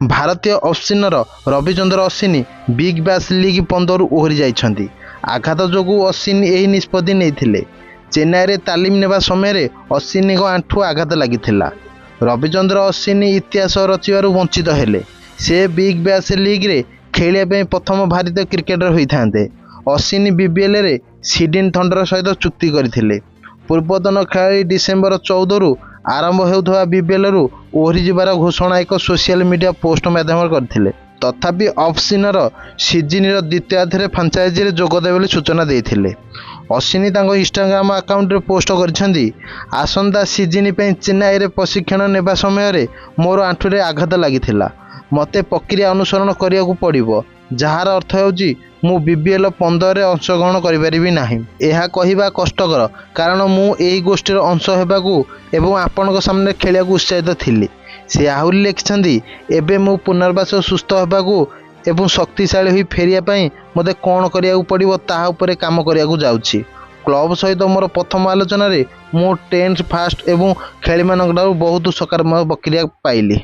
ଭାରତୀୟ off spinner Ravichandran Ashwin Big Bash League 15ରୁ ଓହରି ଯାଇଛନ୍ତି। ଆଘାତ ଯୋଗୁଁ ଅଶ୍ୱିନ୍ ଏହି ନିଷ୍ପତ୍ତି ନେଇଥିଲେ। ଚେନ୍ନାଇରେ ତାଲିମ ନେବା ସମୟରେ ଅଶ୍ୱିନ୍ଙ୍କ ଆଣ୍ଠୁ ଆଘାତ ଲାଗିଥିଲା। ରବିଚନ୍ଦ୍ର ଅଶ୍ୱିନ୍ ଇତିହାସ ରଚିବାରୁ ବଞ୍ଚିତ ହେଲେ। ସେ ବିଗ୍ ବ୍ୟାଶ୍ ଲିଗ୍ରେ ଖେଳିବା ପାଇଁ ପ୍ରଥମ ଭାରତୀୟ କ୍ରିକେଟର ହୋଇଥାନ୍ତେ। ଅଶ୍ୱିନ୍ ବିବିଏଲ୍ରେ ସିଡନୀ ଥଣ୍ଡର ସହିତ ଚୁକ୍ତି କରିଥିଲେ। ପୂର୍ବତନ ଖେଳାଳି ଡିସେମ୍ବର 14ରୁ ଆରମ୍ଭ ହେଉଥିବା ବିବିଏଲ୍ରୁ ଓହରି ଯିବାର ଘୋଷଣା ଏକ ସୋସିଆଲ ମିଡ଼ିଆ ପୋଷ୍ଟ ମାଧ୍ୟମରେ କରିଥିଲେ। ତଥାପି ଅଫ୍-ସ୍ପିନର ସିଜିନ୍ର ଦ୍ୱିତୀୟାର୍ଧରେ ଫ୍ରାଞ୍ଚାଇଜିରେ ଯୋଗ ଦେବେ ବୋଲି ସୂଚନା ଦେଇଥିଲେ। ଅଶ୍ୱିନ୍ ତାଙ୍କ ଇନଷ୍ଟାଗ୍ରାମ ଆକାଉଣ୍ଟରେ ପୋଷ୍ଟ କରିଛନ୍ତି, ଆସନ୍ତା ସିଜିନ୍ ପାଇଁ ଚେନ୍ନାଇରେ ପ୍ରଶିକ୍ଷଣ ନେବା ସମୟରେ ମୋର ଆଣ୍ଠୁରେ ଆଘାତ ଲାଗିଥିଲା। ମୋତେ ପ୍ରକ୍ରିୟା ଅନୁସରଣ କରିବାକୁ ପଡ଼ିବ, ଯାହାର ଅର୍ଥ ହେଉଛି ମୁଁ ବିବିଏଲ୍ 15ରେ ଅଂଶଗ୍ରହଣ କରିପାରିବି ନାହିଁ। ଏହା କହିବା କଷ୍ଟକର, କାରଣ ମୁଁ ଏହି ଗୋଷ୍ଠୀର ଅଂଶ ହେବାକୁ ଏବଂ ଆପଣଙ୍କ ସାମ୍ନାରେ ଖେଳିବାକୁ ଉତ୍ସାହିତ ଥିଲି। ସେ ଆହୁରି ଲେଖିଛନ୍ତି, ଏବେ ମୁଁ ପୁନର୍ବାର ସୁସ୍ଥ ହେବାକୁ ଏବଂ ଶକ୍ତିଶାଳୀ ହୋଇ ଫେରିବା ପାଇଁ ମୋତେ କ'ଣ କରିବାକୁ ପଡ଼ିବ ତାହା ଉପରେ କାମ କରିବାକୁ ଯାଉଛି। କ୍ଲବ ସହିତ ମୋର ପ୍ରଥମ ଆଲୋଚନାରେ ମୁଁ ଟ୍ରେନ୍ ଫାଷ୍ଟ ଏବଂ ଖେଳାଳିମାନଙ୍କଠାରୁ ବହୁତ ସକାରାତ୍ମକ ପ୍ରତିକ୍ରିୟା ପାଇଲି।